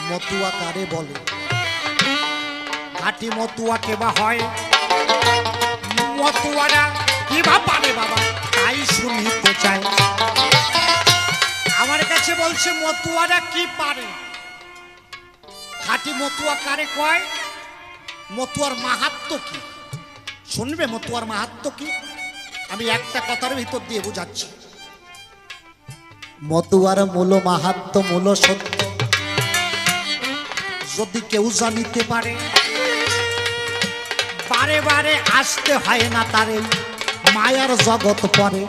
মতুয়া কারে বলে? খাঁটি মতুয়া কেবা হয়? মতুয়ারা কিবা পারে বাবা তাই শুনিতে চাই। আমার কাছে বলছে মতুয়ারা কি পারে? খাঁটি মতুয়া কারে কয়? মতুয়ার মাহাত্ম্য কি শুনবে? মতুয়ার মাহাত্ম্য কি আমি একটা কথার ভিতর দিয়ে বুঝাচ্ছি। মতুয়ার মূল মাহাত্ম্য, মূল সত্য যদি কেউ জানিতে পারে, বারে বারে আসতে হয় না তার এই মায়ার জগৎ পরে।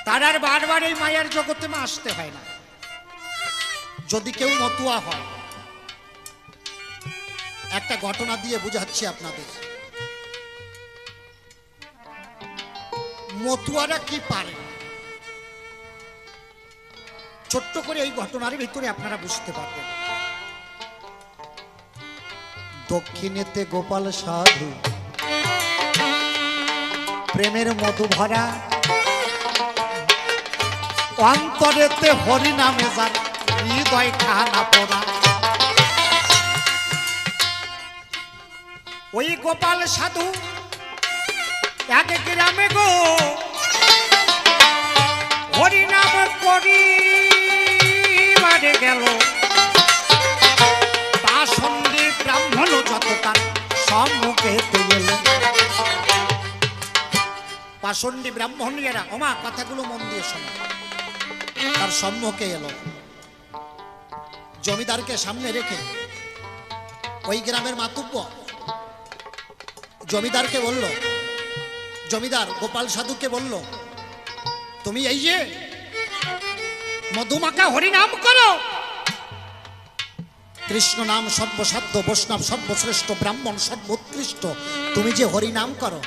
তার আর বারবার এই মায়ার জগতে আসতে হয় না যদি কেউ মতুয়া হয়। একটা ঘটনা দিয়ে বুঝাচ্ছি আপনাদের। মতুয়ারা কি পারে ছোট্ট করে এই ঘটনার ভিতরে আপনারা বুঝতে পারবেন। দক্ষিণেতে গোপাল সাধু প্রেমের মধু ভরা, অন্তরেতে হরি নামে যার হৃদয় খানা পড়া। ওই গোপাল সাধু এক গ্রামে গো হরি নাম করি বাড়ে গেল। পাষণ্ডী ব্রাহ্মণ যত তার সম্মুখে এল। পাষণ্ডী ব্রাহ্মণেরা ওমা কথাগুলো মন দিয়ে শোনা, তার সম্মুখে এলো। জমিদারকে সামনে রেখে ওই গ্রামের মাতুব্বর জমিদারকে বলল, জমিদার গোপাল সাধুকে বলল, তুমি এই যে মধুমাখা হরিনাম করো, কৃষ্ণ নাম সর্বসাধ্য, বৈষ্ণব সর্বশ্রেষ্ঠ, ব্রাহ্মণ সর্বোৎকৃষ্ট, তুমি যে হরিনাম করো,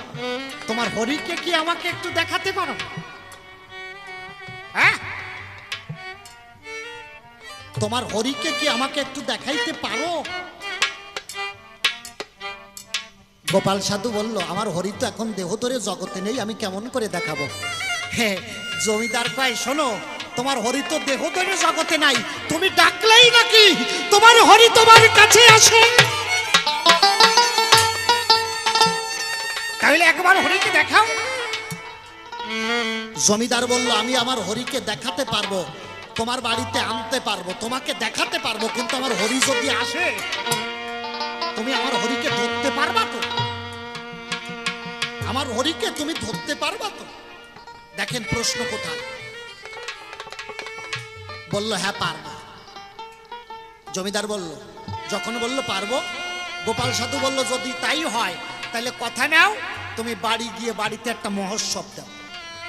তোমার হরিকে কি আমাকে একটু দেখাতে পারো? হ্যাঁ, তোমার হরিকে কি আমাকে একটু দেখাইতে পারো? গোপাল সাধু বলল, আমার হরি তো এখন দেহ ধরে জগতে নেই, আমি কেমন করে দেখাবো? হ্যাঁ, জমিদার কয়, শোনো, তোমার হরি তো দেহ ধরে জগতে নাই, তুমি ডাকলেই নাকি তোমার হরি তোমার কাছে আসে। তাহলে একবার হরিকে দেখাও। জমিদার বলল, আমি আমার হরিকে দেখাতে পারবো, তোমার বাড়িতে আনতে পারবো, তোমাকে দেখাতে পারবো, কিন্তু আমার হরি যদি আসে তুমি আমার হরিকে ধরতে পারবা তো? আমার হরিকে তুমি ধরতে পারবা তো? দেখেন প্রশ্ন কোথায়। বলল, হ্যাঁ পারবো। জমিদার বলল, যখন বলল পারবো, গোপাল সাধু বলল, যদি তাই হয় তাহলে কথা নাও, তুমি বাড়ি গিয়ে বাড়িতে একটা মহোৎসব দাও,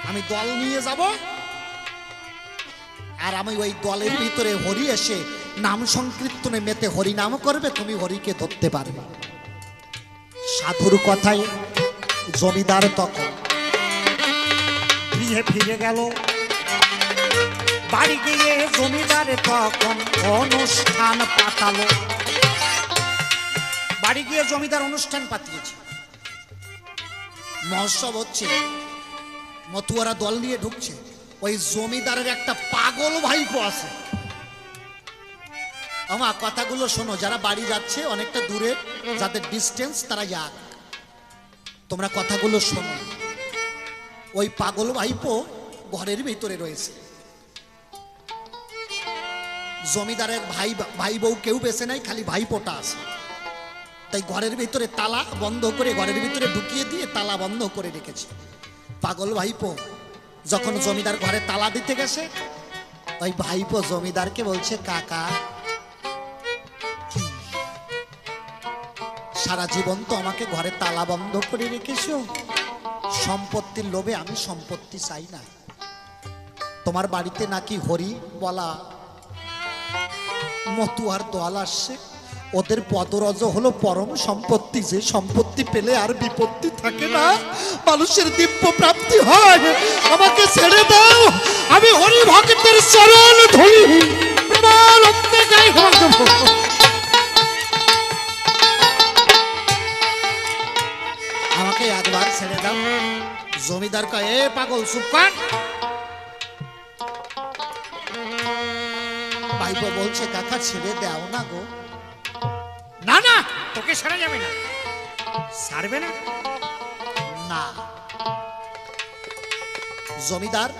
আমি দল নিয়ে যাব, আর আমি ওই দলের ভিতরে হরি এসে নাম সংকীর্তনে মেতে হরি নাম করবে, তুমি হরিকে ধরতে পারবে। সাধুর কথায় জমিদার তখন গৃহে ফিরে গেল। বাড়ি গিয়ে জমিদার তখন অনুষ্ঠান পাতালো। বাড়ি গিয়ে জমিদার অনুষ্ঠান পাতিয়েছে, মহোৎসব হচ্ছে, মতুয়ারা দল নিয়ে ঢুকছে। ওই জমিদারের একটা পাগল ভাইপো আছে। আমার কথাগুলো শোনো, যারা বাড়ি যাচ্ছে অনেকটা দূরে, যাদের ডিস্টেন্স তারা যাক, তোমরা কথাগুলো শোনো। ওই পাগল ভাইপো ঘরের ভিতরে রয়েছে। জমিদারের ভাই বউ কেউ বেঁচে নাই, খালি ভাইপোটা আছে। তাই ঘরের ভিতরে তালা বন্ধ করে, ঘরের ভিতরে ঢুকিয়ে দিয়ে তালা বন্ধ করে রেখেছে। পাগল ভাইপো যখন জমিদার ঘরে তালা দিতে গেছে, ওই ভাইপো জমিদারকে বলছে, কাকা সারা জীবন তো আমাকে ঘরে তালা বন্ধ করে রেখেছো, সম্পত্তির লোভে আমি সম্পত্তি চাই না, তোমার বাড়িতে নাকি হরি বলা মতুয়ার দল আসছে, ওদের পদরজ হলো পরম সম্পত্তি, যে সম্পত্তি পেলে আর বিপত্তি থাকে না, মানুষের দিব্য প্রাপ্তি হয়, আমাকে ছেড়ে দাও, আমি হরি ভক্তের চরণ ধরি, প্রেমানন্দে গাই দেব। আমাকে একবার ছেড়ে দাও। জমিদার কয়, এ পাগল চুপ কর, ভাইপো বলছে কাকা ছেড়ে দাও না গো। না না, তোকে ছাড়া যাবে না। ছাড়বে না? না। জমিদার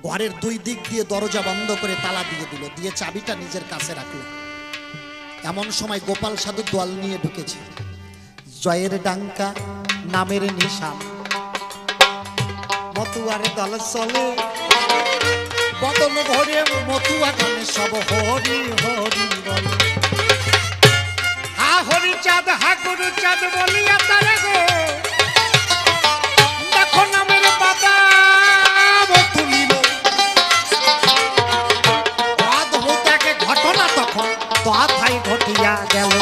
ঘরের দুই দিক দিয়ে দরজা বন্ধ করে তালা দিয়ে দিল, দিয়ে চাবিটা নিজের কাছে রাখলো। এমন সময় গোপাল সাধু দল নিয়ে ঢুকেছে। জয়ের ডাঙ্কা নামের নিশান, মতুয়ার দল চলে বদল ভরে, মতুয়া গানে সব হরি হরি বলে। হা হরি চাঁদ হা গুরু চাঁদ বলিয়া তারে গো, দেখো নামের বাবা তুলিল। অদ্ভুত এক ঘটনা তখন তথায় ঘটিয়া গেল।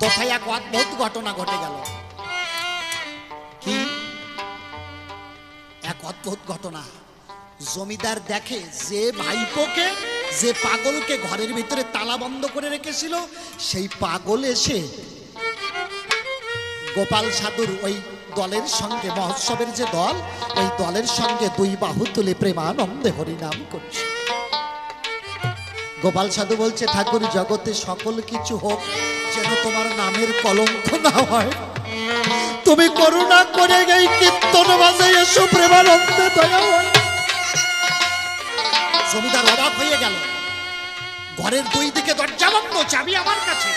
তথায় এক অদ্ভুত ঘটনা ঘটে গেল। কি এক অদ্ভুত ঘটনা! জমিদার দেখে যে ভাইপোকে, যে পাগলকে ঘরের ভিতরে তালা বন্ধ করে রেখেছিল, সেই পাগল এসে গোপাল সাধুর ওই দলের সঙ্গে, মহোৎসবের যে দল, ওই দলের সঙ্গে দুই বাহু তুলে প্রেমানন্দে হরিনাম করছে। গোপাল সাধু বলছে, ঠাকুর জগতে সকল কিছু হোক, যেন তোমার নামের কলঙ্ক না হয়। তুমি করুণা করে এই কীর্তন বাজে এসো, প্রেমানন্দে দয়া হয়। জমিদার অবাক হয়ে গেল। ঘরের দুই দিকে দরজা বন্ধ, চাবি আমার কাছে,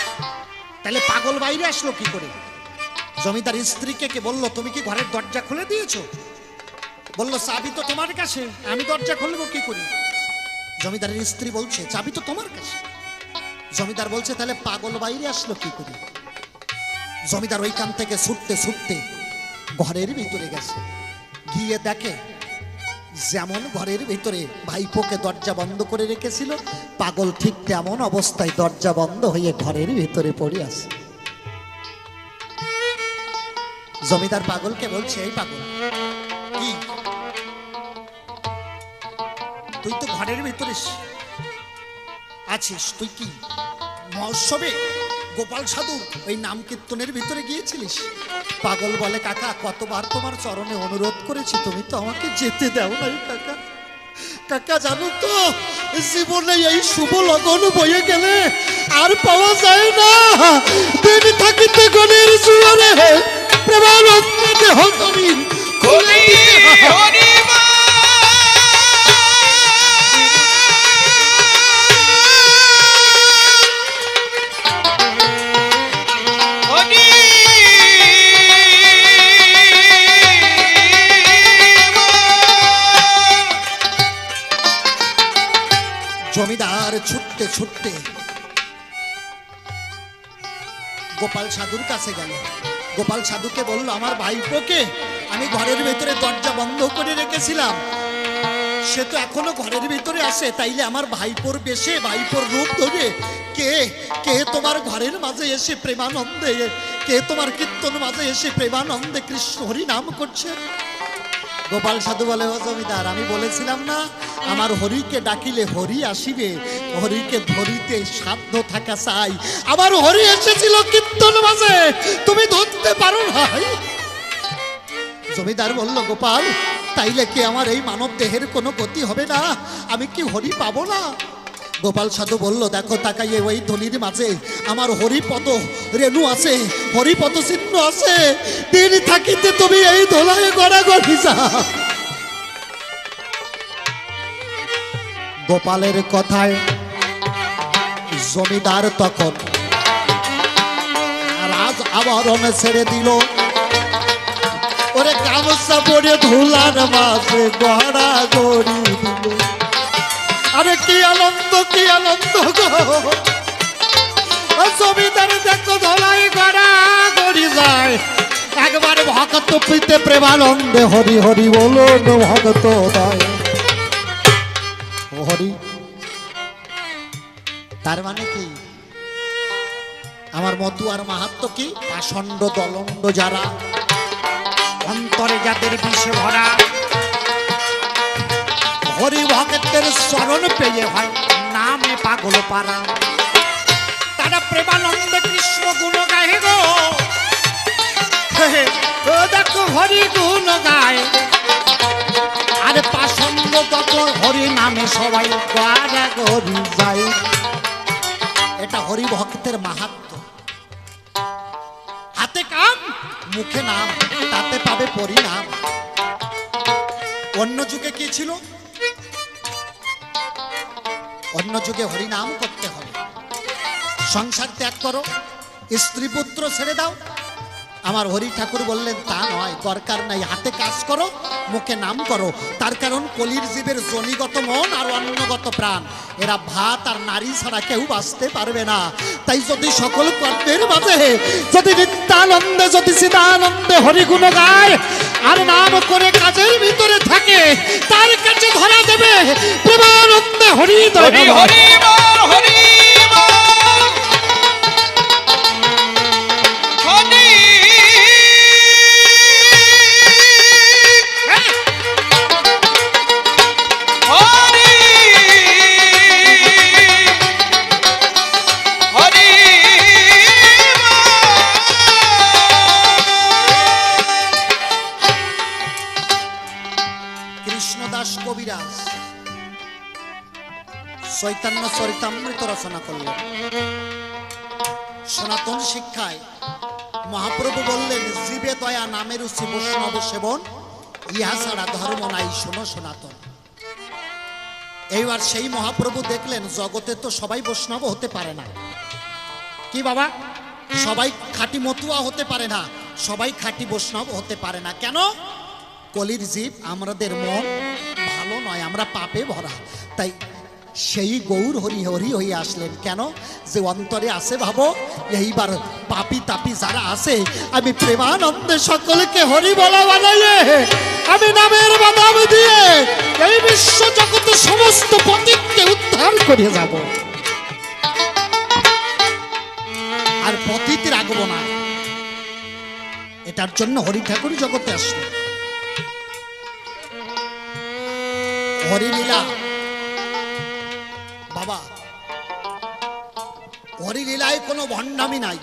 তাহলে পাগল বাইরে আসলো কি করে? জমিদার স্ত্রীকে কে বলল, তুমি কি ঘরের দরজা খুলে দিয়েছো? বলল, চাবি তো তোমার কাছে, আমি দরজা খুলবো কি করি? জমিদারের স্ত্রী বলছে, চাবি তো তোমার কাছে। জমিদার বলছে, তাহলে পাগল বাইরে আসলো কি করে? জমিদার ওইখান থেকে ছুটতে ছুটতে ঘরের ভিতরে গেছে। গিয়ে দেখে যেমন ঘরের ভিতরে ভাইপোকে দরজা বন্ধ করে রেখেছিল, পাগল ঠিক তেমন অবস্থায় দরজা বন্ধ হয়ে ঘরের ভিতরে পড়ে আছে। জমিদার পাগলকে বলছে, এই পাগল, কি তুই তো ঘরের ভিতরে আছিস, তুই কি মহোৎসবে গোপাল সাধু ওই নাম কীর্তনের ভিতরে গিয়েছিলিস? পাগল বলে, কাকা কতবার তোমার চরণে অনুরোধ করেছি, তুমি তো আমাকে যেতে দাও নাই কাকা। কাকা জানো তো, জীবনে এই শুভ লগন বয়ে গেলে আর পাওয়া যায় না। দিন থাকিতে গণের জুয়ারে প্রেমানন্দে দেহ তুমি খুলে দিতে হয়। জমিদার ছুটতে ছুটতে গোপাল সাধুর কাছে গেল। গোপাল সাধুকে বলল, আমার ভাইপোকে আমি ঘরের ভিতরে দরজা বন্ধ করে রেখেছিলাম, সে তো এখনো ঘরের ভিতরে আসে, তাইলে আমার ভাইপোর বেশে, ভাইপোর রূপ ধরে কে কে তোমার ঘরের মাঝে এসে প্রেমানন্দে, কে তোমার কীর্তন মাঝে এসে প্রেমানন্দে কৃষ্ণ হরি নাম করছে? গোপাল সাধু বলে, ও জমিদার, আমি বলেছিলাম না আমার হরিকে ডাকিলে হরি আসিবে, হরিকে ধরিতে সাধ্য থাকা চাই। আমার হরি এসেছিল কীর্তন মাঝে, তুমি ধরতে পারো নাই। জমিদার বলল, গোপাল, তাইলে কি আমার এই মানব দেহের কোনো গতি হবে না? আমি কি হরি পাবো না? গোপাল সাধু বলল, দেখো তাকাইয়ে ওই ধনির মাঝে আমার হরিপদ রেণু আছে, হরিপদ চিহ্ন আছে। দিন থাকিতে তুমি এই ধোলায় গড়াগড়ি যা। গোপালের কথায় জমিদার তখন রাজ আবরণ ছেড়ে দিল। ওরে গামছা পরে ধুলার মাঝে গড়াগড়ি দিল। আরে কি আনন্দ, কি আনন্দ গো! জমিদার দেখো ধলাই গড়াগড়ি যায়। একবার ভক্ত প্রীতে প্রেমানন্দে হরি হরি বলো, ভক্ত দায় হরি। তার মানে কি, আমার মতুয়ার মাহাত্ম্য কি? পাষণ্ড দলন্ড যারা, অন্তরে যাদের বিষে ভরা, হরি ভক্তের চরণ পেয়ে হয় নামে পাগল পারা, তারা প্রেমানন্দে কৃষ্ণ গুণ গায়ে গো। ও দেখো হরি গুণ গায়, আরে পাষণ্ড ছিল তত হরি নামে সবাই গড়াগড়ি যায়। এটা হরি ভক্তের মাহাত্ম্য। হাতে কাম মুখে নাম, তাতে পাবে পরিণাম। অন্য যুগে কি ছিল? অন্য যুগে হরি নাম করতে হবে, সংসার ত্যাগ করো, স্ত্রী পুত্র ছেড়ে দাও। আমার হরি ঠাকুর বললেন তা নয়, দরকার নাই, হাতে কাজ করো, মুখে নাম করো। তার কারণ কলির জীবের জনিগত মন আর অন্নগত প্রাণ, এরা ভাত আর নারী ছাড়া কেউ বাঁচতে পারবে না। তাই যদি সকল কর্মের মাঝে যদি নিত্যানন্দে যদি চিদানন্দে হরিগুণ গায় আর নাম করে কাজের ভিতরে থাকে, তার কাছে ধরা দেবে প্রেমানন্দে হরি হরি হরি বল হরি বল হরি হরি হরি কৃষ্ণদাস কবিরাজ চৈতন্য চরিতামৃত রচনা করলেন। সনাতন শিক্ষায় মহাপ্রভু বললেন, জীবে দয়া নামের রুচি বৈষ্ণব সেবন, ইহা ছাড়া ধর্ম নাই শোনো সনাতন। এইবার সেই মহাপ্রভু দেখলেন জগতে তো সবাই বৈষ্ণব হতে পারে না। কি বাবা? সবাই খাঁটি মতুয়া হতে পারে না, সবাই খাঁটি বৈষ্ণব হতে পারে না। কেন? কলির জীব, আমাদের মন ভালো নয়, আমরা পাপে ভরা। তাই সেই গৌর হরি হরি হয়ে আসলেন। কেন? যে অন্তরে আছে ভাবো, এইবার পাপি তাপি যারা আছে, আমি প্রেমানন্দে সকলকে হরি বলা বানাইয়ে আমি নামের বাদাম দিয়ে এই বিশ্ব জগতে সমস্ত পতিতকে উদ্ধার করে যাব, আর পতিত রাখবো না। এটার জন্য হরি ঠাকুর জগতে আসলেন। হরিলীলা বাবা, হরিলীলায় কোনো ভণ্ডামি নাই।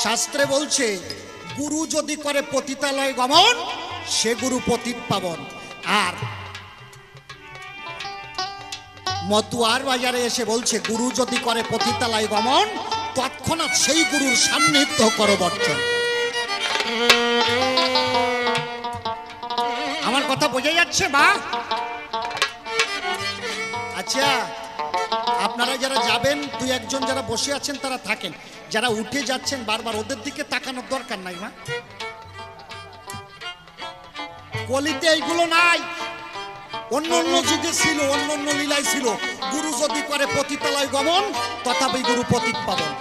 শাস্ত্রে বলছে, গুরু যদি করে পতিতালয় গমন, সে গুরু পতিত পাবন। আর মতুয়ার বাজারে এসে বলছে, গুরু যদি করে পতিতালয় গমন, তৎক্ষণাৎ সেই গুরুর সান্নিধ্য করো বর্জন। আমার কথা বোঝা যাচ্ছে বা? আচ্ছা, আপনারা যারা যাবেন, দুই একজন যারা বসে আছেন তারা থাকেন, যারা উঠে যাচ্ছেন বারবার ওদের দিকে তাকানোর দরকার নাই। মা, কলিতে এইগুলো নাই। অন্য অন্য যুগে ছিল, অন্য অন্য লীলায় ছিল, গুরু যদি করে পতিতালয় গমন, তথাপি গুরু পতিত পাবন।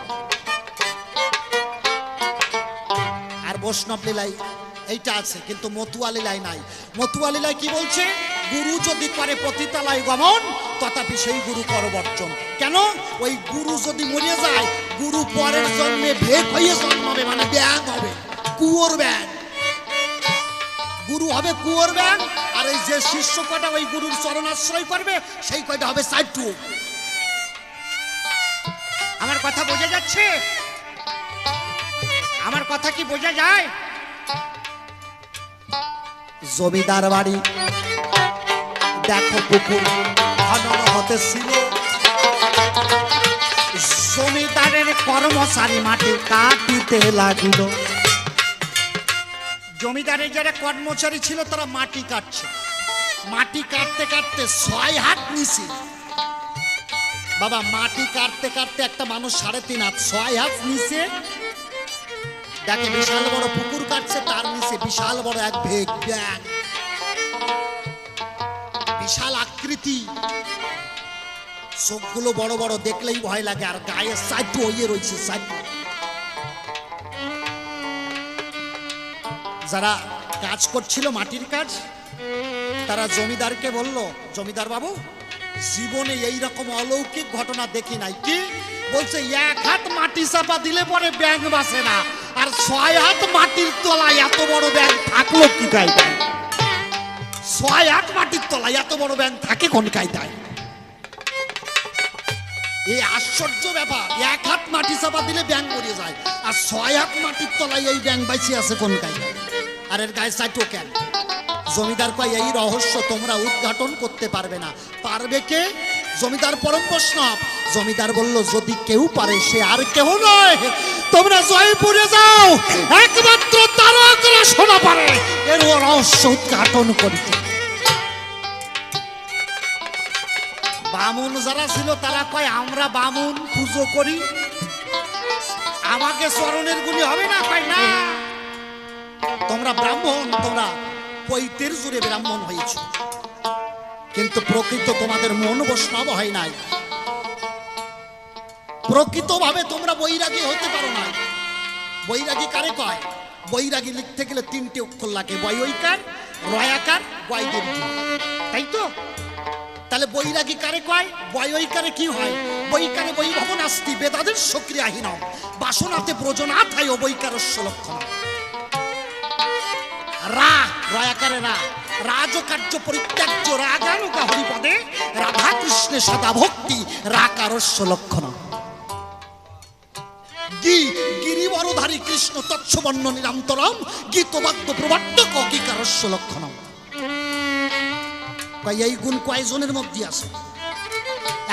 আর বৈষ্ণব লীলায় এইটা আছে, কিন্তু মতুয়া লীলায় নাই। মতুয়া লীলায় কি বলছে? গুরু যদি করে পতিতালয় গমন, তথাপি সেই গুরু করবর্জন। কেন? ওই গুরু যদি মরে যায়, গুরু পরের জন্মে ভেক হয়ে জন্মাবে, মানে ব্যাং হবে, কুয়োর ব্যাং। গুরু হবে কুয়োর ব্যাং, আর এই যে শিষ্য কটা ওই গুরুর চরণাশ্রয় করবে, সেই কয়টা হবে সাইটু। আমার কথা বোঝা যাচ্ছে? আমার কথা কি বোঝা যায়? জমিদার বাড়ি দেখো পুকুর খনন হতে ছিল, জমিদারের কর্মচারী মাটি কাটিতে লাগিল। জমিদারের যারা কর্মচারী ছিল তারা মাটি কাটছে, মাটি কাটতে কাটতে 6 হাত নিচে। বাবা, মাটি কাটতে কাটতে একটা মানুষ 3.5 হাত, 6 হাত নিচে দেখে বিশাল বড় পুকুর কাটছে, তার নিচে বিশাল বড় এক ভেগ ব্যাং, বিশাল আকৃতি, চোখগুলো বড় বড়, দেখলেই ভয় লাগে, আর গায়ে সাইড হয়ে রয়েছে। সাইড যারা কাজ করছিল মাটির কাজ, তারা জমিদারকে বলল, জমিদার বাবু, জীবনে এই রকম অলৌকিক ঘটনা দেখি নাই। কি বলছে? 1 হাত মাটি চাপা দিলে পরে ব্যাং বাসে না, আর 6 হাত মাটির তলায় এত বড় ব্যাং থাকলো কি কায়দায়? 6 হাত মাটির তলায় এত বড় ব্যাং থাকে কোন কায়দায়? এই আশ্চর্য ব্যাপার। 1 হাত মাটি চাপা দিলে ব্যাং মরে যায়, আর 6 হাত মাটির তলায় এই ব্যাং বাইছে আছে কোন কায়দায়? আর এর গায়ে চাইটো কেন? জমিদার কয় এই রহস্য তোমরা উদ্ঘাটন করতে পারবে না। পারবে কে? জমিদার পরম বৈষ্ণব। জমিদার বলল যদি কেউ পারে সে আর কেউ নয়, তোমরা জয়পুরে যাও, একমাত্র তারক রসনা পারে এর রহস্য উদ্ঘাটন করতে। বামুন যারা ছিল তারা কয় আমরা বামুন পুজো করি, আমাকে চরণের গুলি হবে না। কয় না, তোমরা ব্রাহ্মণ, তোমরা পৈতের জুড়ে ব্রাহ্মণ হয়েছ, কিন্তু প্রকৃত তোমাদের মন বৈষ্ণব হয় নাই, প্রকৃতভাবে তোমরা বৈরাগী হতে পারো না। বৈরাগী কারে কয়? বৈরাগী লিখতে গেলে 3টে অক্ষর লাগে, বয়ইকার, রয়াকার, বয়দের, তাই তো? তাহলে বৈরাগী কারে কয়? বয়ইকারে কি হয়? বৈকারে বৈভবন আস্তি বেদাদের সক্রিয়াহীন বাসনাতে ব্রজনাথায় বৈকারস্য লক্ষণ। রা, রয়াকারে রা, রাজকার্য পরিত্যাজ্য রাগানুগা হরিপদে রাধা কৃষ্ণে সদা ভক্তি রাকারস্য লক্ষণ। গিরিবরধারী কৃষ্ণ তৎসবর্ণ নিরন্তরম গীতবাদ্য প্রবর্তক অঙ্গীকারস্য লক্ষণম। এই গুণ কয়জনের মধ্যে আছে?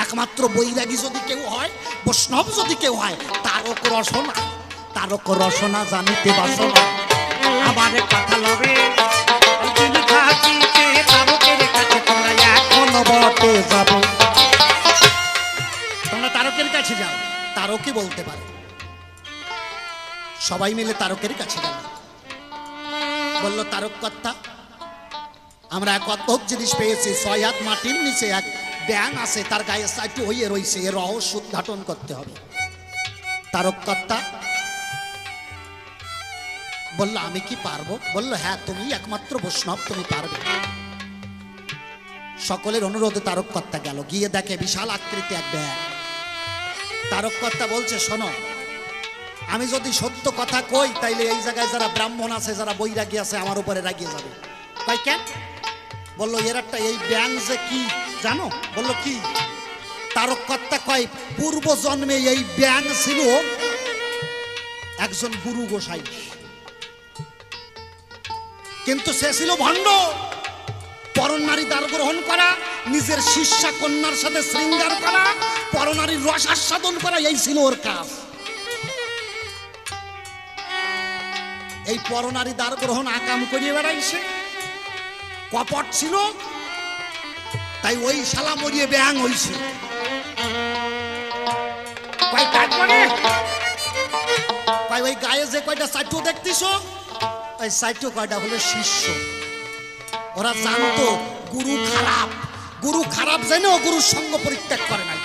একমাত্র বৈরাগী যদি কেউ হয়, বৈষ্ণব যদি কেউ হয়, তারক রসনা, তারক রসনা জানিতে বাসনা। আমার কথা লবে তারকের কাছে তোমরা এখন বটে যাবো। তোমরা তারকের কাছে যাও, তারকই বলতে পারে। সবাই মিলে তারকের কাছে গেল, বলল তারক কর্তা আমরা এক অদ্ভুত জিনিস পেয়েছি, 6 হাত মাটির নিচে এক ব্যাং আছে, তার গায়ে সাইটু হয়ে রয়েছে, এর রহস্য উদ্ঘাটন করতে হবে। তারক কর্তা বলল আমি কি পারবো? বলল হ্যাঁ, তুমি একমাত্র বৈষ্ণব, তুমি পারবে। সকলের অনুরোধে তারক কর্তা গেল, গিয়ে দেখে বিশাল আকৃতি এক ব্যাং। তারক কর্তা বলছে শোনো, আমি যদি সত্য কথা কই তাইলে এই জায়গায় যারা ব্রাহ্মণ আছে, যারা বৈরাগী আছে, আমার উপরে রাগিয়ে যাবে। কয় কেন? বললো এর একটা এই ব্যাং যে কি জানো? বললো কি? তারক কর্তা কয় পূর্ব জন্মে এই ব্যাং ছিল একজন গুরু গোসাই, কিন্তু সে ছিল ভণ্ড। পরনারী দ্বার গ্রহণ করা, নিজের শিষ্যা কন্যার সাথে শৃঙ্গার করা, পরনারীর রস আস্বাদন করা, এই ছিল ওর কাজ। এই পরনারী দ্বার গ্রহণ আকাম করিয়ে বেড়াইছে, কপট ছিল, তাই ওই শালা মরিয়ে ব্যাং হইছে। ওই গায়ে যে কয়টা সাইটু দেখতিস, ওই সাইটু কয়টা হলো শিষ্য। ওরা জানতো গুরু খারাপ, গুরু খারাপ জেনেও গুরুর সঙ্গ পরিত্যাগ করে নাই,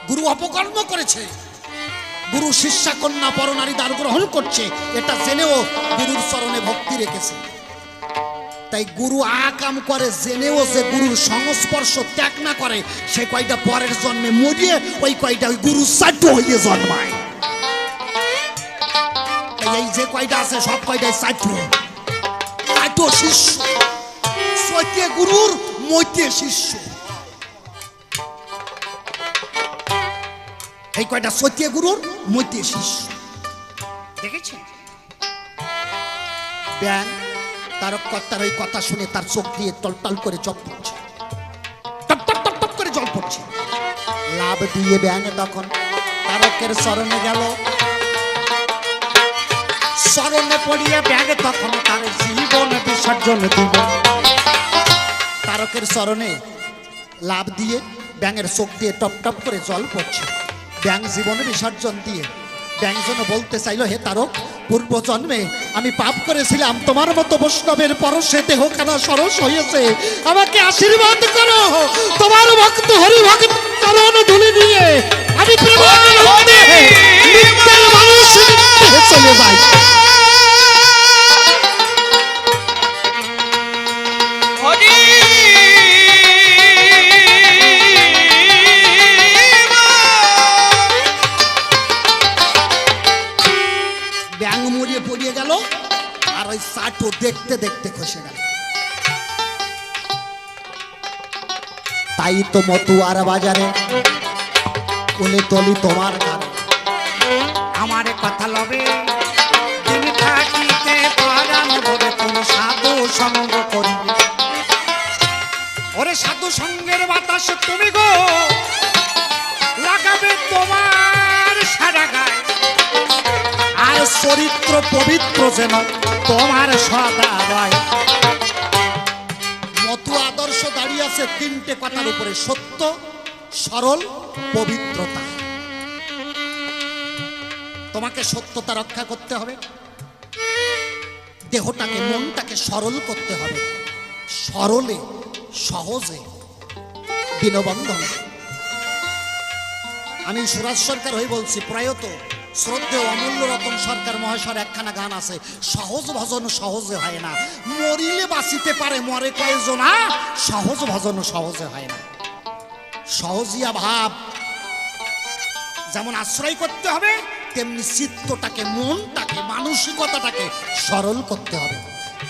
গুরু অপকর্ম করেছে, গুরু শিষ্যা কন্যা পরনারী দ্বার গ্রহণ করছে, এটা জেনেও গুরুর চরণে ভক্তি রেখেছে। তাই গুরু আকাম করে জেনেও যে গুরুর সংস্পর্শ ত্যাগ না করে, সে কয়টা পরের জন্মে মরিয়ে ওই কয়টা ওই গুরু সাইটু হয়ে জন্মায়। এই যে কয়টা আছে সব কয়টাই সাইটু, সাইটু শিষ্য, সত্যি গুরুর মধ্যে শিষ্য। এই কয়টা সত্যি গুরুর মধ্যে শিষ্য। দেখেছেন ব্যাং তারক কর্তার ওই কথা শুনে তার চোখ দিয়ে টলটল করে জল পড়ছে, টপ টপ টপ টপ করে জল পড়ছে। লাভ দিয়ে ব্যাং তখন তারকের চরণে গেল, চরণে পড়িয়ে ব্যাং তখন তার জীবন বিসর্জন দিল। তারকের চরণে লাভ দিয়ে ব্যাঙের চোখ দিয়ে টপ টপ করে জল পড়ছে। ব্যাং জীবনে বিসর্জন দিয়ে ব্যাং যেন বলতে চাইল, হে তারক, পূর্ব জন্মে আমি পাপ করেছিলাম, তোমার মতো বৈষ্ণবের পরশে দেহ খানা সরস হয়েছে, আমাকে আশীর্বাদ করো। তোমার ভক্ত হরি ভক্ত চরণ ধুলি নিয়ে আমি প্রেমানন্দে নিত্যের মানুষ নিত্যে চলে যাই। হরি ব্যাং মরিয়ে পড়িয়ে গেল, আর ওই সাটু দেখতে দেখতে খসে গেল। তাই তো মতুয়ার বাজারে কোলে তলি তোমার গান। আমার কথা লবে দিন থাকিতে পরাণ ভরে তুমি সাধু সঙ্গ করিবে। ওরে সাধু সঙ্গের বাতাস তুমি গো লাগাবে তোমার সারা গায়ে, আর চরিত্র পবিত্র যেন তোমার সদা রয়। মতো আদর্শ দাঁড়িয়ে আছে তিনটে কথার উপরে: সত্য, সরল, পবিত্রতা। তোমাকে সত্যতা রক্ষা করতে হবে, দেহটাকে মনটাকে সরল করতে হবে, সরলে সহজে দীনবন্ধনে। আমি সুরাজ সরকার হয়ে বলছি, প্রয়াত শ্রদ্ধেয় অমূল্য রতন সরকার মহাশয়ের একখানা গান আছে, সহজ ভজন সহজে হয় না, মরিলে বাঁচিতে পারে মরে কয়জনা, সহজ ভজন সহজে হয় না। সহজিয়া ভাব যেমন আশ্রয় করতে হবে, তেমনি চিত্তটাকে, মনটাকে, মানসিকতাটাকে সরল করতে হবে।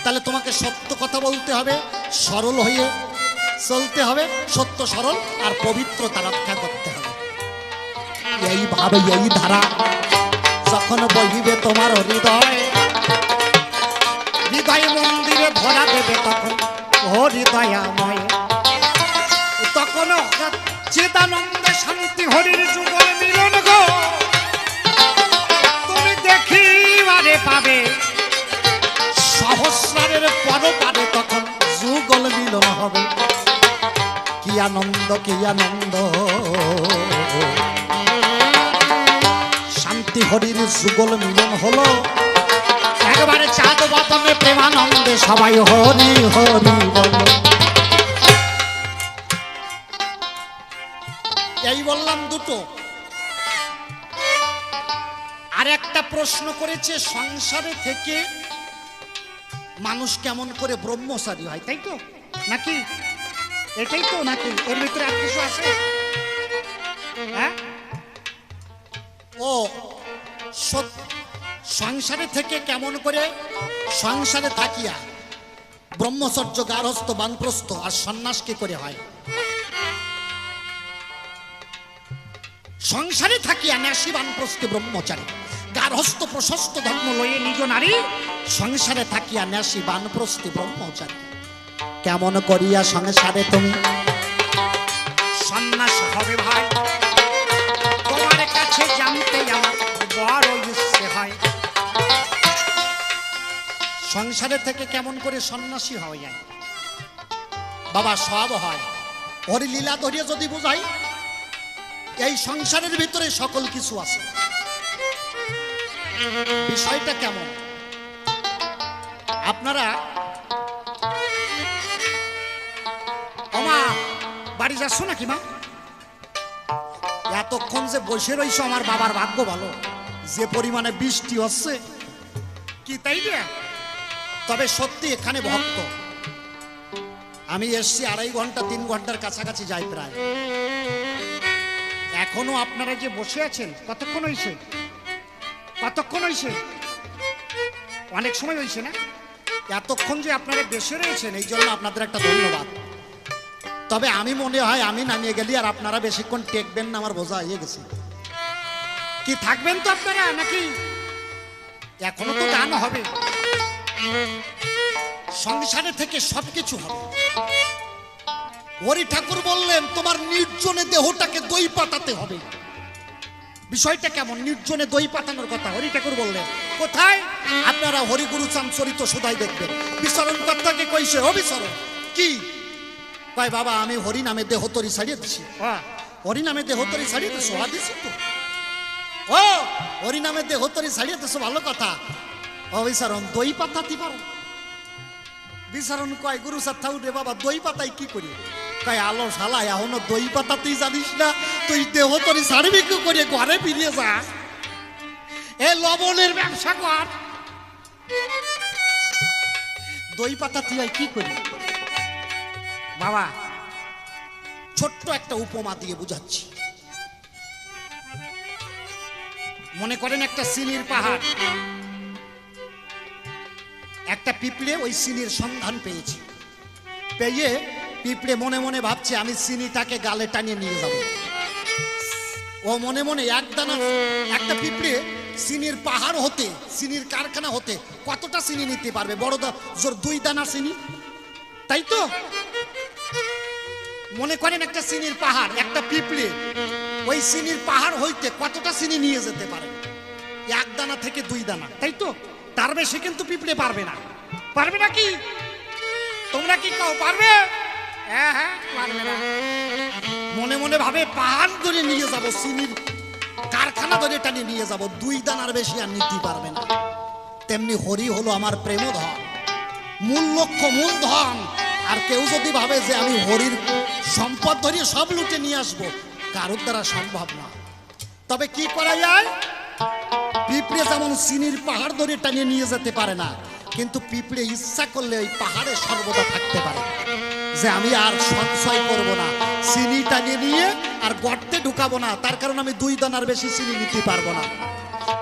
তাহলে তোমাকে সত্য কথা বলতে হবে, সরল হয়ে চলতে হবে, সত্য সরল আর পবিত্রতা রক্ষা করতে হবে। এইভাবে এই ধারা যখন বহিবে তোমার হৃদয়, হৃদয় মন্দিরে ধরা দেবে তখন হৃদয়াময়, তখন চিদানন্দে শান্তি হরির যুগল মিলন গো তুমি দেখিবারে পাবে। সহস্রারের পরপারে তখন যুগল মিলন হবে। কি আনন্দ, কি আনন্দ, শান্তি হরির যুগল মিলন হলো। একবারে চাঁদ বাতনে প্রেমানন্দে সবাই হরি হরি বল। এই বললাম দুটো। আর একটা প্রশ্ন করেছে, সংসারে থেকে মানুষ কেমন করে ব্রহ্মচারী হয়, তাই তো নাকি এটাই তো, নাকি এর ভিতরে আর কিছু আছে? হ্যাঁ, ও সংসারে থেকে কেমন করে, সংসারে থাকিয়া ব্রহ্মচর্য, গার্হস্থ, বানপ্রস্থ আর সন্ন্যাস কি করে হয়। সংসারে থাকিয়া ন্যাসী বানপ্রস্থে ব্রহ্মচারী, গার্হস্থ প্রশস্ত ধর্ম লয়ে নিজ নারী, সংসারে থাকিয়া ন্যাসী বানপ্রস্থে ব্রহ্মচারী। কেমন করিয়া সংসারে তুমি সন্ন্যাস হবে ভাই, তোমার কাছে জানতে আমার বড় ইচ্ছে হয়। সংসারে থেকে কেমন করে সন্ন্যাসী হওয়া যায়? বাবা, সব হয়। হরি লীলা ধরিয়ে যদি বুঝাই, এই সংসারের ভিতরে সকল কিছু আছে। বিষয়টা কেমন? আপনারা ওমা বাড়ি যাচ্ছ নাকি মা? এতক্ষণ যে বসে রইছো, আমার বাবার ভাগ্য ভালো, যে পরিমাণে বৃষ্টি হচ্ছে কি তাই রে? তবে সত্যি এখানে ভক্ত। আমি এসছি 2.5 ঘন্টা 3 ঘন্টার কাছাকাছি যাই প্রায়। এখনো আপনারা যে বসে আছেন, কতক্ষণ হয়েছে? কতক্ষণ হয়েছে? অনেক সময় হয়েছে না? এতক্ষণ যে আপনারা বেশি রয়েছেন, এই জন্য আপনাদের একটা ধন্যবাদ। তবে আমি মনে হয় আমি নামিয়ে গেলি আর আপনারা বেশিক্ষণ টেকবেন না, আমার বোঝা হয়ে গেছে। কি থাকবেন তো আপনারা নাকি? এখনো তো গান হবে। সংসারে থেকে সবকিছু হবে। হরি ঠাকুর বললেন, তোমার নির্জনে দেহটাকে দই পাতাতে হবে। বিষয়টা কেমন? নির্জনে দই পাতানোর কথা হরি ঠাকুর বললেন। কোথায়? আপনারা হরিগুরু চরিত সুধাই দেখবেন। বিচরণ কর্তাকে কইছে, ও বিচরণ কি কয়? বাবা, আমি হরি নামে দেহতরি ছাড়িয়ে দিছি। হরি নামে দেহতরি ছাড়িয়ে দিছো? দিছি তো। ও হরি নামে দেহতরি ছাড়িয়ে দিছো, ভালো কথা। ও বিচরণ, দই পাতাতে পারো? বিচরণ কয়, গুরু সাথা উঠে বাবা, দই পাতাই কি করি? কয়, আলো শালা, এখনো দই পাতাতেই জানিস না? তুই দেহতরি ছাড়বি কি করে? ঘরে ফিরিয়ে যা, এ লবণের ব্যবসা কর। দই পাতা তুই কি করি? বাবা, ছোট্ট একটা উপমা দিয়ে বুঝাচ্ছি। মনে করেন একটা চিনির পাহাড়, একটা পিঁপড়ে ওই চিনির সন্ধান পেয়েছে। পেয়ে পিঁপড়ে মনে মনে ভাবছে, আমি চিনিটাকে গালে টানিয়ে নিয়ে যাব। ও মনে মনে একটা পিঁপড়ে চিনির পাহাড় হতে, চিনির কারখানা হতে কতটা চিনি নিতে পারবে? বড় জোর 2 দানা চিনি, তাই তো? মনে করেন একটা চিনির পাহাড়, একটা পিঁপড়ে ওই চিনির পাহাড় হইতে কতটা চিনি নিয়ে যেতে পারে? 1 দানা থেকে 2 দানা, তাই তো? তার বেশি কিন্তু পিঁপড়ে পারবে না। পারবে নাকি? তোমরা কি কও পারবে? হ্যাঁ হ্যাঁ, পারবে না। মনে মনে ভাবে পাহাড় ধরে নিয়ে যাব, চিনির কারখানা ধরে টানিয়ে নিয়ে যাব, 2 দানার বেশি আর নিতে পারবে না। তেমনি হরি হলো আমার প্রেমধন, মূল লক্ষ্য, মূল ধন। আর কেউ যদি ভাবে যে আমি হরির সম্পদ ধরিয়ে সব লুটে নিয়ে আসবো, কারোর দ্বারা সম্ভব না। তবে কি করা যায়? পিঁপড়ে যেমন চিনির পাহাড় ধরে টানিয়ে নিয়ে যেতে পারে না, কিন্তু পিঁপড়ে ইচ্ছা করলে ওই পাহাড়ে সর্বদা থাকতে পারে, যে আমি আর সঞ্চয় করব না, চিনি টানিয়ে নিয়ে আর গর্তে ঢুকাবো না, তার কারণ আমি 2 দানার বেশি চিনি নিতে পারবো না।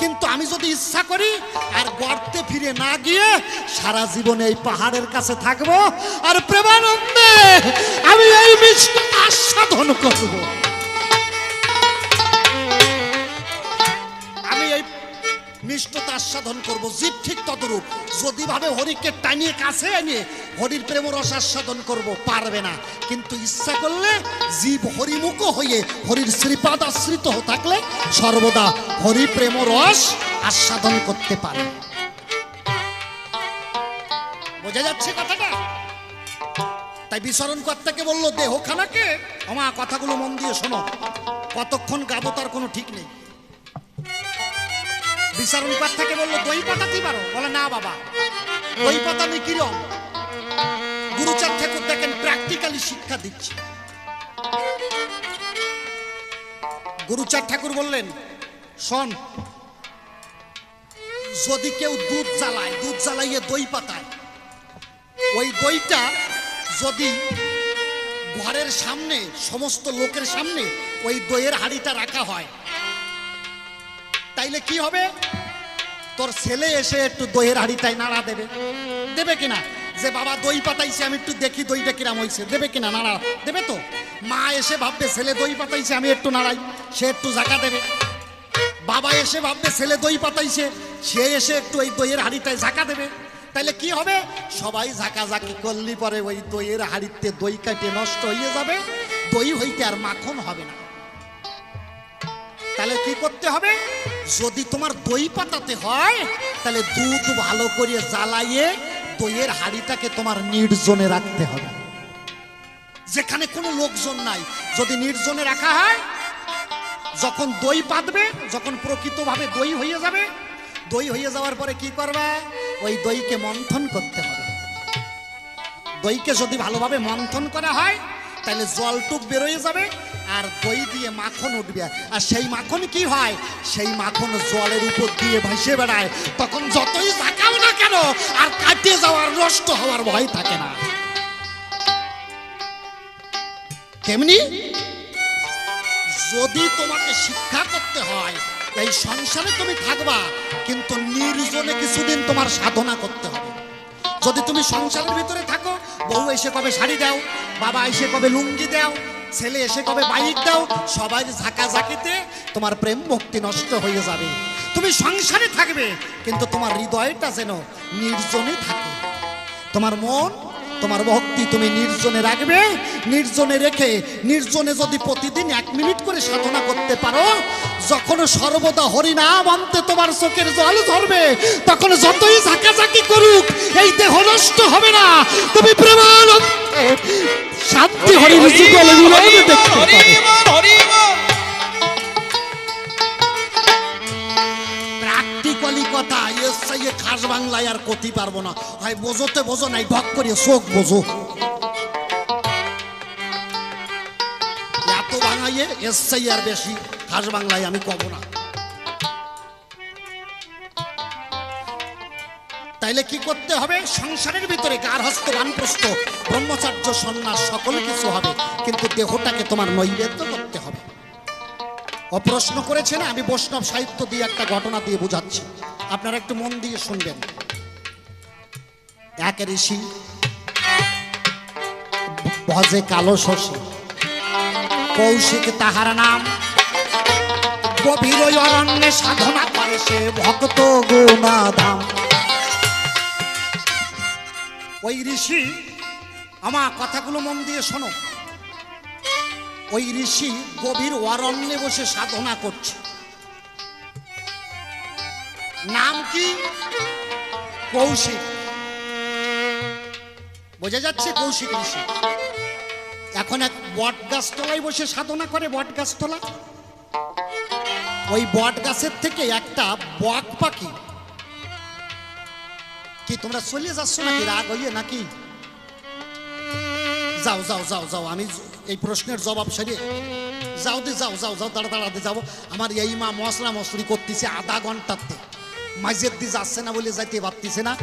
কিন্তু আমি যদি ইচ্ছা করি আর গর্তে ফিরে না গিয়ে সারা জীবনে এই পাহাড়ের কাছে থাকবো, আর প্রেমানন্দে আমি এই মিষ্টি আস্বাদন করব। আমি এই মিষ্টতা আস্বাদন করব। জীব ঠিক তদরূপ, যদি ভাবে হরিকে টানিয়ে কাছে এনে হরির প্রেম রস আস্বাদন করব, পারবে না। কিন্তু ইচ্ছা করলে জীব হরিমুখ হয়ে হরির শ্রীপাদ আশ্রিত থাকলে সর্বদা হরি প্রেম রস আস্বাদন করতে পারে। বোঝা যাচ্ছে কথাটা? তাই বিচরণ কর্তাকে বললো দেহখানাকে, আমা কথাগুলো মন দিয়ে শোনো, কতক্ষণ গাবো তার কোনো ঠিক নেই। বিচারণ কর্তাকে বললো দই পাতাতে পারো? বলে না বাবা, দই পাতা আমি কিরম? গুরুচাঁদ ঠাকুর দেখেন প্র্যাকটিক্যালি শিক্ষা দিচ্ছে। গুরুচাঁদ ঠাকুর বললেন, শোন, যদি কেউ দুধ জ্বালায়, দুধ জ্বালাইয়ে দই পাতায়, ওই দইটা যদি ঘরের সামনে সমস্ত লোকের সামনে ওই দইয়ের হাঁড়িটা রাখা হয়, তাইলে কি হবে? তোর ছেলে এসে একটু দইয়ের হাঁড়িটাই নাড়া দেবে, দেবে কিনা? যে বাবা দই পাতাইছে, আমি একটু দেখি দইটা কিরাম হয়েছে, দেবে কিনা? নাড়া দেবে তো। মা এসে ভাববে ছেলে দই পাতাইছে, আমি একটু নাড়াই, সে একটু জাকা দেবে। বাবা এসে ভাববে ছেলে দই পাতাইছে, সে এসে একটু ওই দইয়ের হাঁড়িটায় ঝাঁকা দেবে। তাইলে কি হবে? সবাই ঝাঁকাঝাঁকি করলি পরে ওই দইয়ের হাঁড়িতে দই কাটে নষ্ট হয়ে যাবে, দই হইতে আর মাখন হবে না। তাহলে কি করতে হবে? যদি তোমার দই পাতাতে হয়, তাহলে দুধ ভালো করে জ্বালাইয়ে দইয়ের হাঁড়িটাকে তোমার নির্জনে রাখতে হবে, যেখানে কোনো লোকজন নাই। যদি নির্জনে রাখা হয়, যখন দই পাতবে, যখন প্রকৃতভাবে দই হয়ে যাবে, দই হয়ে যাওয়ার পরে কি করবে? ওই দইকে মন্থন করতে হবে। দইকে যদি ভালোভাবে মন্থন করা হয়, তাহলে জলটুক বেরোয় যাবে আর দই দিয়ে মাখন উঠবে। আর সেই মাখন কি হয়? সেই মাখন জলের উপর দিয়ে ভাসে বেড়ায়। তখন যতই ঝাঁকাও না কেন, আর কাটে যাওয়ার, নষ্ট হওয়ার ভয় থাকে না। তেমনি যদি তোমাকে শিক্ষা করতে হয়, এই সংসারে তুমি থাকবা, কিন্তু নির্জনে কিছুদিন তোমার সাধনা করতে হবে। যদি তুমি সংসারের ভিতরে থাকো, বউ এসে কবে শাড়ি দাও, বাবা এসে কবে লুঙ্গি দাও, ছেলে এসে কবে বাইক দাও, সবাই ঝাঁকাঝাঁকিতে তোমার প্রেম ভক্তি নষ্ট হয়ে যাবে। তুমি সংসারে থাকবে, কিন্তু তোমার হৃদয়টা যেন নির্জনে থাকে। তোমার মন, তোমার ভক্তি তুমি নির্জনে রাখবে। নির্জনে রেখে, নির্জনে যদি প্রতিদিন 1 মিনিট করে সাধনা করতে পারো, যখন সর্বদা হরিনাম আনতে তোমার চোখের জল ঝরবে, তখন যতই ঝাঁকাঝাঁকি করুক এই দেহ নষ্ট হবে না। তুমি প্রেমানন্দে শান্তি হরির যুগল মিলন দেখতে পাবে। প্র্যাকটিক্যালি কথা, এসে খাস বাংলায় আর কতি পারবো না। হয় বোঝোতে বোঝো, নাই ঢক করে চোখ বোঝো। এত বাঙাইয়ে এসে আর বেশি খাস বাংলায় আমি কব না। তাইলে কি করতে হবে? সংসারের ভিতরে গার্হস্থ্য, বানপ্রস্থ, ব্রহ্মচার্য, সন্ন্যাস সকল কিছু হবে, কিন্তু দেহটাকে তোমার নৈবেদ্য করতে হবে। অপ্রশ্ন করেছে না, আমি বৈষ্ণব সাহিত্য দিয়ে একটা ঘটনা দিয়ে বুঝাচ্ছি, আপনারা একটু মন দিয়ে শুনবেন। এক ঋষি ভজে কালো শশী, কৌশিক তাহার নাম, গভীর ওই অরণ্যে সাধনা করে সে ভক্ত গুণাধাম। ওই ঋষি, আমার কথাগুলো মন দিয়ে শোনো, ওই ঋষি গভীর অরণ্যে বসে সাধনা করছে। নাম কি? কৌশিক। বোঝা যাচ্ছে? কৌশিক ঋষি এখন এক বট গাছতলায় বসে সাধনা করে। বট গাছতলা, ওই বট গাছের থেকে একটা বক পাখি, কি তোমরা চলে যাচ্ছ নাকি রাগ হইয়ে নাকি? যাও যাও যাও যাও, আমি এই প্রশ্নের জবাব সেরে যাও দে, যাও যাও যাও, দাঁড়াতে যাবো। আমার এই মা মশলা মশলি করতেছে আধা ঘন্টাতে, মাঝের দিয়ে যাচ্ছে না বলে যাইতে পারতেছে না।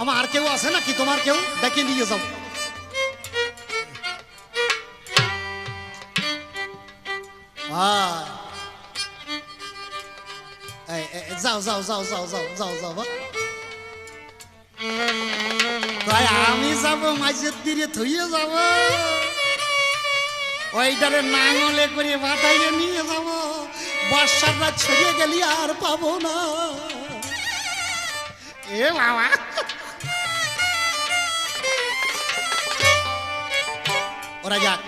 আমার আর কেউ আছে নাকি? তোমার কেউ ডেকে নিয়ে যাও। যাও যাও যাও যাও যাও যাও যাও, তাই আমি যাব মাঝের তীরে থইয়ে যাব, ওইটারে নাঙলে করে বাতাইয়ে নিয়ে যাব। বর্ষাটা ছড়িয়ে গেলি আর পাবো না। এ বাবা, ওরা যাক,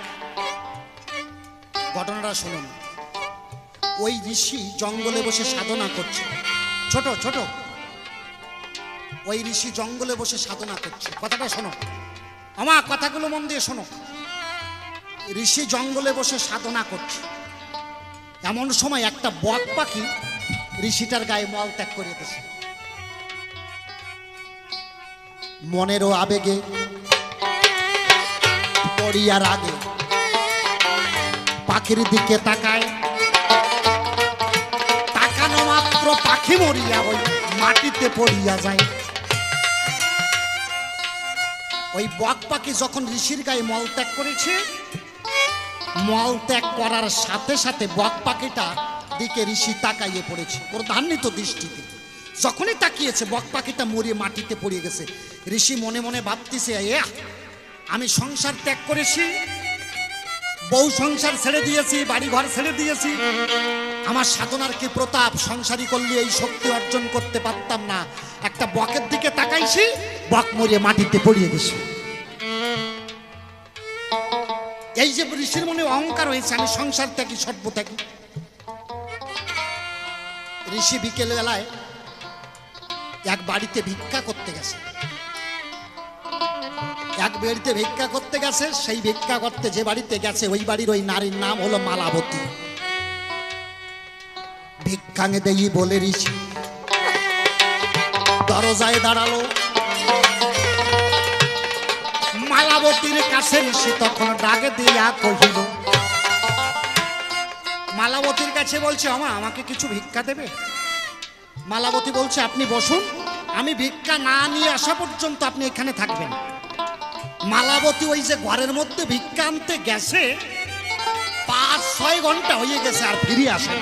ঘটনাটা শুনুন। ওই ঋষি জঙ্গলে বসে সাধনা করছে। ছোট ছোট, ওই ঋষি জঙ্গলে বসে সাধনা করছে। কথাটা শোনো, আমার কথাগুলো মন দিয়ে শোনো। ঋষি জঙ্গলে বসে সাধনা করছে, এমন সময় একটা বক পাখি ঋষিটার গায়ে মল ত্যাগ করে দিয়েছে। মনেরও আবেগে পড়িয়ার আগে পাখির দিকে তাকায়, তাকানো মাত্র পাখি মরিয়া ওই মাটিতে পড়িয়া যায়। ওই বক পাখি যখন ঋষির গায়ে মল ত্যাগ করেছে, মল ত্যাগ করার সাথে সাথে বক পাখিটা দিকে ঋষি তাকাইয়ে পড়েছে প্রধান্বিত দৃষ্টিতে। যখনই তাকিয়েছে বক পাখিটা মরিয়ে মাটিতে পড়ে গেছে। ঋষি মনে মনে ভাবতেছে, আমি সংসার ত্যাগ করেছি, বউ সংসার ছেড়ে দিয়েছি, বাড়ি ঘর ছেড়ে দিয়েছি, আমার সাধনার কি প্রতাপ, সংসারী করলে এই শক্তি অর্জন করতে পারতাম না। একটা বকের দিকে তাকাইছি, বক মরিয়ে মাটিতে পড়িয়ে গেছে। এই যে ঋষির মনে অহংকার হয়েছে, আমি সংসার ত্যাগী, সর্ব ত্যাগী। ঋষি বিকেল বেলায় এক বাড়িতে ভিক্ষা করতে গেছে। এক বাড়িতে ভিক্ষা করতে গেছে। সেই ভিক্ষা করতে যে বাড়িতে গেছে, ওই বাড়ির ওই নারীর নাম হলো মালাবতী। ভিক্ষাঙে দেই বলে ঋষি দরজায় দাঁড়ালো। মালাবতীর কাছে ঋষি তখন ডাকে দিয়া কহিল, মালাবতীর কাছে বলছে, আমাকে কিছু ভিক্ষা দেবে? মালাবতী বলছে, আপনি বসুন, আমি ভিক্ষা না নিয়ে আসা পর্যন্ত আপনি এখানে থাকবেন। মালাবতী ওই যে ঘরের মধ্যে ভিক্ষা আনতে গেছে, 5-6 ঘন্টা হয়ে গেছে আর ফিরে আসে।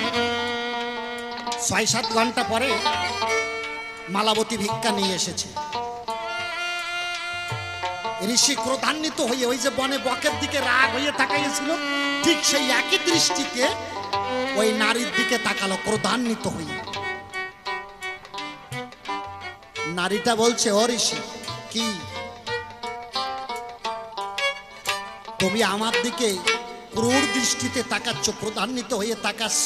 6-7 ঘন্টা পরে মালাবতী ভিক্ষা নিয়ে এসেছে। ঋষি ক্রোধান্বিত হয়ে ওই যে বনে বকের দিকে রাগ হয়ে তাকাইয়েছিল, ঠিক সেই একই দৃষ্টিতে ওই নারীর দিকে তাকালো ক্রোধান্বিত হয়ে। নারীটা বলছে, ও ঋষি, কি তুমি আমার দিকে ক্রূর দৃষ্টিতে তাকাচ্ছ, ক্রোধান্বিত হয়ে তাকাচ্ছ,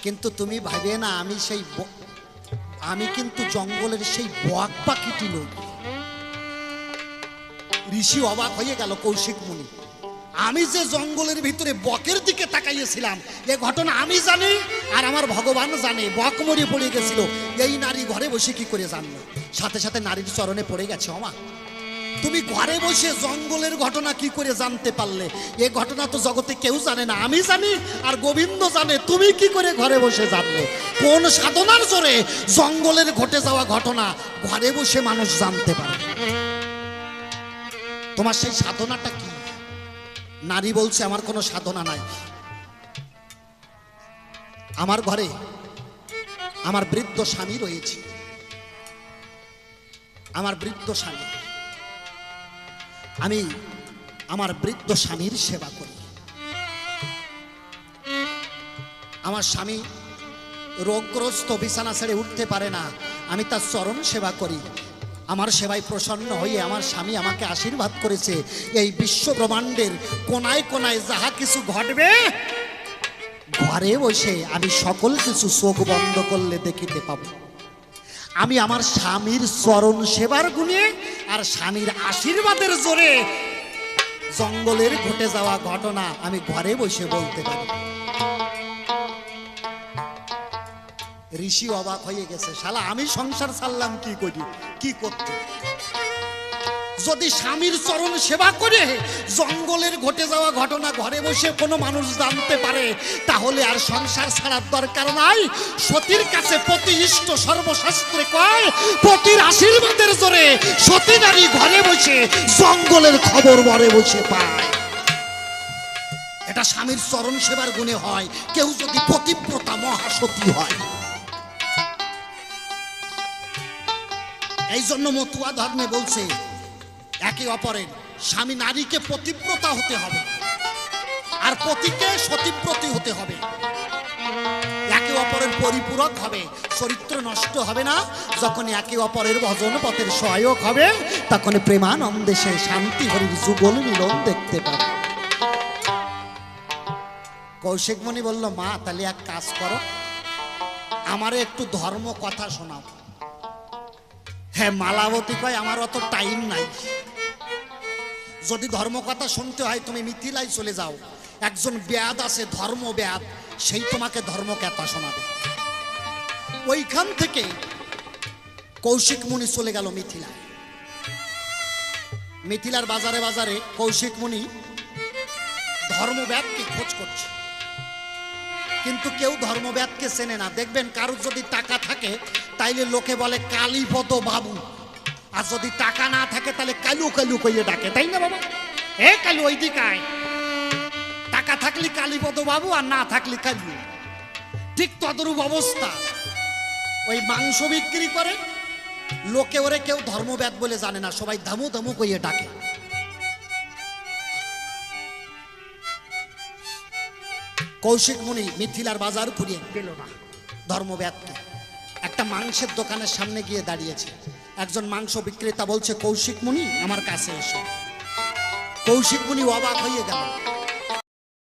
কিন্তু তুমি ভাবে না আমি কিন্তু জঙ্গলের সেই বক পাখিটি নই। ঋষি অবাক হয়ে গেল। কৌশিক মুনি, আমি যে জঙ্গলের ভিতরে বকের দিকে তাকাইয়েছিলাম, এ ঘটনা আমি জানি আর আমার ভগবান জানে। বক মরে পড়ে গেছিল, এই নারী ঘরে বসে কি করে জানলো? সাথে সাথে নারীর চরণে পড়ে গেছে, ওমা তুমি ঘরে বসে জঙ্গলের ঘটনা কি করে জানতে পারলে? এ ঘটনা তো জগতে কেউ জানে না, আমি জানি আর গোবিন্দ জানে। তুমি কি করে ঘরে বসে জানলে? কোন সাধনার জোরে জঙ্গলের ঘটে যাওয়া ঘটনা ঘরে বসে মানুষ জানতে পারে? তোমার সেই সাধনাটা কি? নারী বলছে, আমার কোনো সাধনা নাই। আমার ঘরে আমার বৃদ্ধ স্বামী রয়েছে, আমার বৃদ্ধ স্বামী, আমি আমার বৃদ্ধ স্বামীর সেবা করি। আমার স্বামী রোগগ্রস্ত, বিছানা ছেড়ে উঠতে পারে না, আমি তার চরণ সেবা করি। আমার সেবায় প্রসন্ন হয়ে আমার স্বামী আমাকে আশীর্বাদ করেছে। এই বিশ্ব ব্রহ্মাণ্ডের কোনায় কোনায় যাহা কিছু ঘটবে, ঘরে বসে আমি সকল কিছু চোখ বন্ধ করলে দেখিতে পাবো। আমি আমার স্বামীর চরণ সেবার গুণে আর স্বামীর আশীর্বাদের জোরে জঙ্গলের ঘটে যাওয়া ঘটনা আমি ঘরে বসে বলতে পারি। ঋষি অবাক হয়ে গেছে, শালা আমি সংসার ছাড়লাম কি করি, কি করতে? যদি স্বামীর চরণ সেবা করে জঙ্গলের ঘটে যাওয়া ঘটনা ঘরে বসে কোনো মানুষ জানতে পারে, তাহলে আর সংসার ছাড়ার দরকার নাই। সতীর কাছে পতি ইষ্ট, সর্বশাস্ত্রে কয় পতির আশীর্বাদের জোরে সতী নারী ঘরে বসে জঙ্গলের খবর ঘরে বসে পায়। এটা স্বামীর চরণ সেবার গুণে হয়, কেউ যদি পতিব্রতা মহাসতী হয়। এই জন্য মতুয়া ধর্মে বলছে একে অপরের স্বামী নারীকে পতিব্রতা হতে হবে আর পতিকে সতীব্রতী হতে হবে। একে অপরের পরিপূরক হবে, চরিত্র নষ্ট হবে না। যখন একে অপরের ভজন পথের সহায়ক হবে, তখন প্রেমানন্দে সে শান্তি হরির যুগল মিলন দেখতে পাবে। কৌশিক মুনি বলল, মা তাহলে এক কাজ করো, আমারে একটু ধর্ম কথা শোনাও। হ্যাঁ, মালাবতী কয় আমার অত টাইম নাই, যদি ধর্ম কথা শুনতে হয় তুমি মিথিলায় চলে যাও, একজন ব্যাদ আছে ধর্ম ব্যাদ, সেই তোমাকে ধর্ম কথা শোনাবে। ওইখান থেকে কৌশিক মুনি চলে গেল মিথিলায়। মিথিলার বাজারে বাজারে কৌশিক মুনি ধর্মব্যাদকে খোঁজ করছে, কিন্তু কেউ ধর্মব্যাদকে চেনে না। দেখবেন কারোর যদি টাকা থাকে তাইলে লোকে বলে কালীপদ বাবু, আর যদি টাকা না থাকে তাহলে কালু কালু কইয়ে ডাকে, তাই না বাবা? এ কালু ওই দিকে আয়। টাকা থাকলে কালীপদ বাবু, আর না থাকলে কালু। ঠিক তদরূপ অবস্থা। ওই মাংস বিক্রি করে লোকে ওরে কেউ ধর্মব্যাদ বলে জানে না, সবাই ধামু ধামু কইয়ে ডাকে। কৌশিক মুনি মিথিলার বাজার ঘুরিয়ে পেল না ধর্মব্যাদকে। একটা মাংসের দোকানের সামনে গিয়ে দাঁড়িয়েছে, একজন মাংস বিক্রেতা বলছে, কৌশিক মুনি আমার কাছে এসো। কৌশিক মুনি অবাক হয়ে গেল,